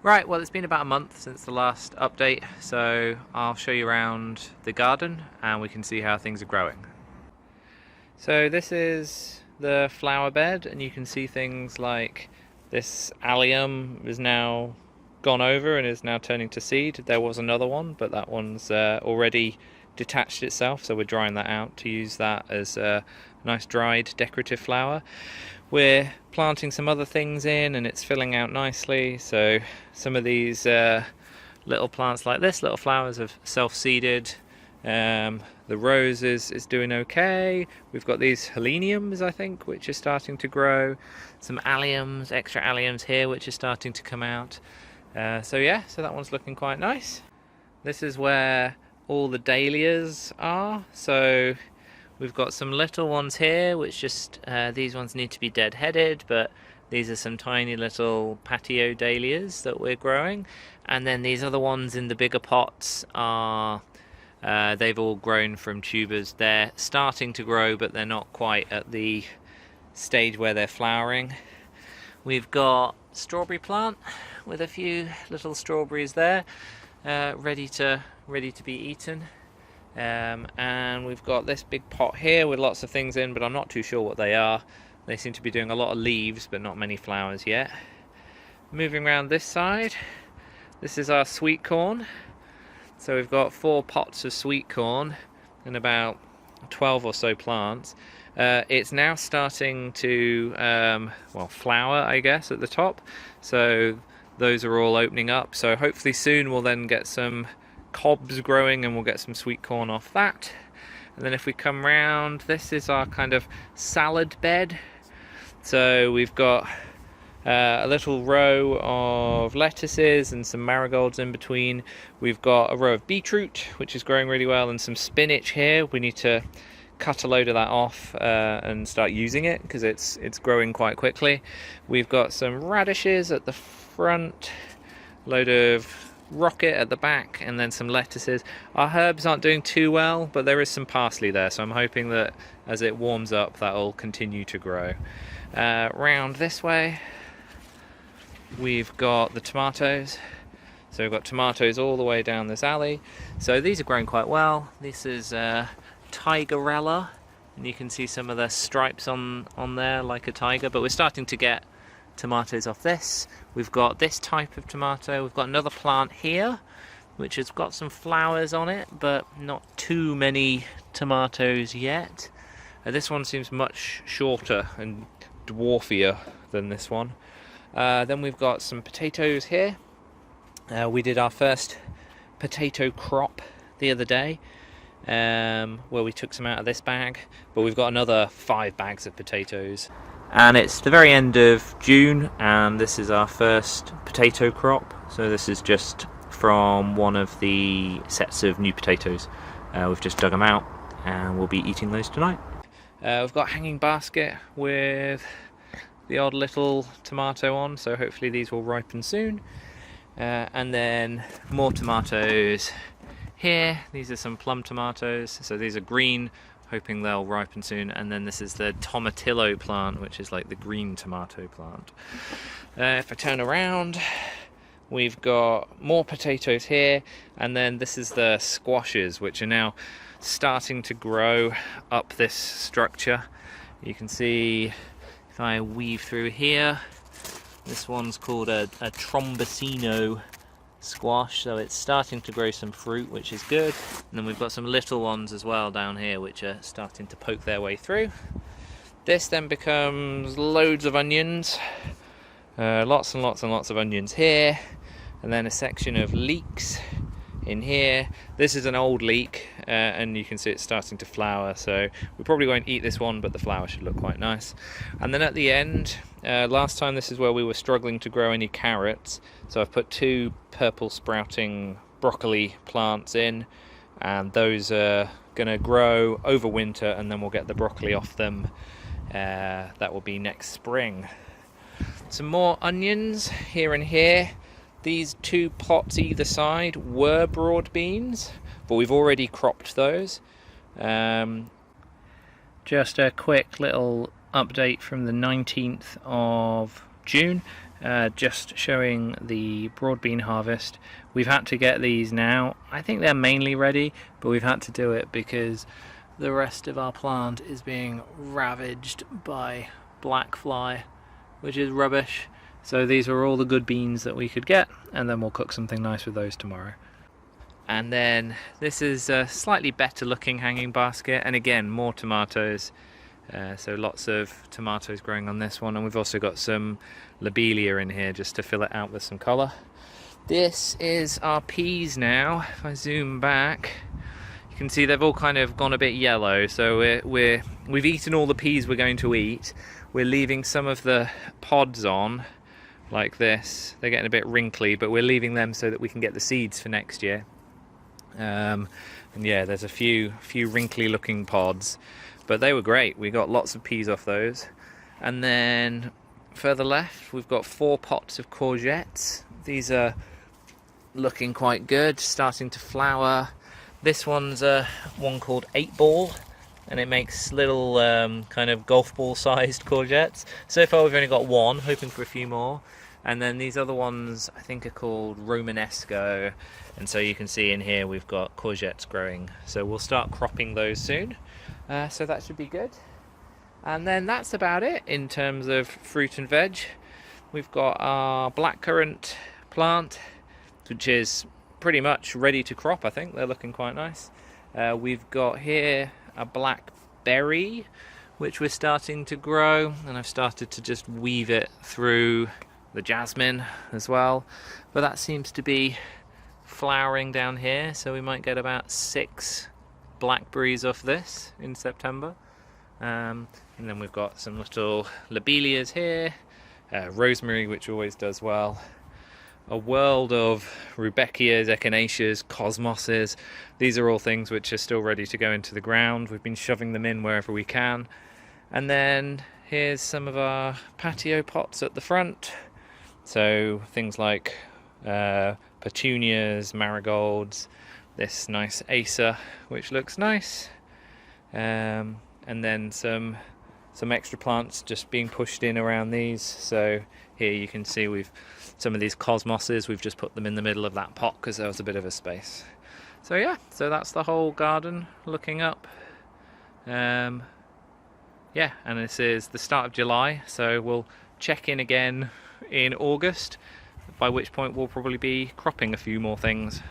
Right, well it's been about a month since the last update, so I'll show you around the garden and we can see how things are growing. So this is the flower bed, and you can see things like this allium is now gone over and is now turning to seed. There was another one, but that one's already detached itself, so we're drying that out to use that as a nice dried decorative flower. We're planting some other things in and it's filling out nicely, so some of these little plants like this, little flowers, have self-seeded. The rose is doing okay. We've got these heleniums, I think, which are starting to grow. Some alliums, extra alliums here, which are starting to come out. So that one's looking quite nice. This is where all the dahlias are. So we've got some little ones here, which these ones need to be dead-headed, but these are some tiny little patio dahlias that we're growing. And then these other ones in the bigger pots are they've all grown from tubers. They're starting to grow, but they're not quite at the stage where they're flowering. We've got strawberry plant with a few little strawberries there, ready to be eaten. And we've got this big pot here with lots of things in, but I'm not too sure what they are. They seem to be doing a lot of leaves, but not many flowers yet. Moving around this side, this is our sweet corn. So we've got 4 pots of sweet corn and about 12 or so plants. It's now starting to flower, I guess, at the top. So those are all opening up. So hopefully soon we'll then get some cobs growing and we'll get some sweet corn off that. And then if we come round, this is our kind of salad bed. So we've got a little row of lettuces and some marigolds in between. We've got a row of beetroot, which is growing really well, and some spinach here. We need to cut a load of that off and start using it because it's growing quite quickly. We've got some radishes at the front, load of rocket at the back, and then some lettuces. Our herbs aren't doing too well, but there is some parsley there, so I'm hoping that as it warms up that'll continue to grow. Round this way we've got the tomatoes. So we've got tomatoes all the way down this alley. So these are growing quite well. This is Tigerella, and you can see some of the stripes on there like a tiger, but we're starting to get tomatoes off this. We've got this type of tomato. We've got another plant here which has got some flowers on it, but not too many tomatoes yet. This one seems much shorter and dwarfier than this one. Then we've got some potatoes here. We did our first potato crop the other day, where we took some out of this bag, but we've got another 5 bags of potatoes. And it's the very end of June, and this is our first potato crop. So this is just from one of the sets of new potatoes. We've just dug them out and we'll be eating those tonight. We've got a hanging basket with the odd little tomato on, so hopefully these will ripen soon. And then more tomatoes here. These are some plum tomatoes, so these are green, hoping they'll ripen soon. And then this is the tomatillo plant, which is like the green tomato plant. If I turn around, we've got more potatoes here, and then this is the squashes, which are now starting to grow up this structure. You can see if I weave through here, this one's called a trombosino squash, so it's starting to grow some fruit, which is good. And then we've got some little ones as well down here which are starting to poke their way through. This then becomes loads of onions, lots and lots and lots of onions here, and then a section of leeks in here. This is an old leek, and you can see it's starting to flower, so we probably won't eat this one, but the flower should look quite nice. And then at the end, last time this is where we were struggling to grow any carrots, so I've put 2 purple sprouting broccoli plants in, and those are going to grow over winter, and then we'll get the broccoli off them. That will be next spring. Some more onions here and here. These 2 plots either side were broad beans, but we've already cropped those. Just a quick little update from the 19th of June. just showing the broad bean harvest. We've had to get these now. I think they're mainly ready, but we've had to do it because the rest of our plant is being ravaged by black fly, which is rubbish. So these are all the good beans that we could get, and then we'll cook something nice with those tomorrow. And then this is a slightly better looking hanging basket, and again more tomatoes. So lots of tomatoes growing on this one, and we've also got some lobelia in here just to fill it out with some colour. This is our peas now. If I zoom back, you can see they've all kind of gone a bit yellow. So we've eaten all the peas we're going to eat. We're leaving some of the pods on, like this. They're getting a bit wrinkly, but we're leaving them so that we can get the seeds for next year. And yeah, there's a few wrinkly looking pods, but they were great. We got lots of peas off those. And then further left, we've got 4 pots of courgettes. These are looking quite good, starting to flower. This one's one called 8 Ball, and it makes little kind of golf ball sized courgettes. So far we've only got 1, hoping for a few more. And then these other ones I think are called Romanesco, and so you can see in here we've got courgettes growing. So we'll start cropping those soon. So that should be good. And then that's about it in terms of fruit and veg. We've got our blackcurrant plant, which is pretty much ready to crop. I think they're looking quite nice. We've got here a blackberry, which we're starting to grow, and I've started to just weave it through the jasmine as well. But that seems to be flowering down here, so we might get about 6 blackberries off this in September. And then we've got some little lobelias here, rosemary, which always does well, a world of rudbeckias, echinaceas, cosmoses. These are all things which are still ready to go into the ground. We've been shoving them in wherever we can. And then here's some of our patio pots at the front. So things like petunias, marigolds, this nice Acer, which looks nice. And then some extra plants just being pushed in around these. So here you can see we've some of these cosmoses, we've just put them in the middle of that pot because there was a bit of a space. So yeah, so that's the whole garden looking up. Yeah, and this is the start of July, so we'll check in again in August, by which point we'll probably be cropping a few more things.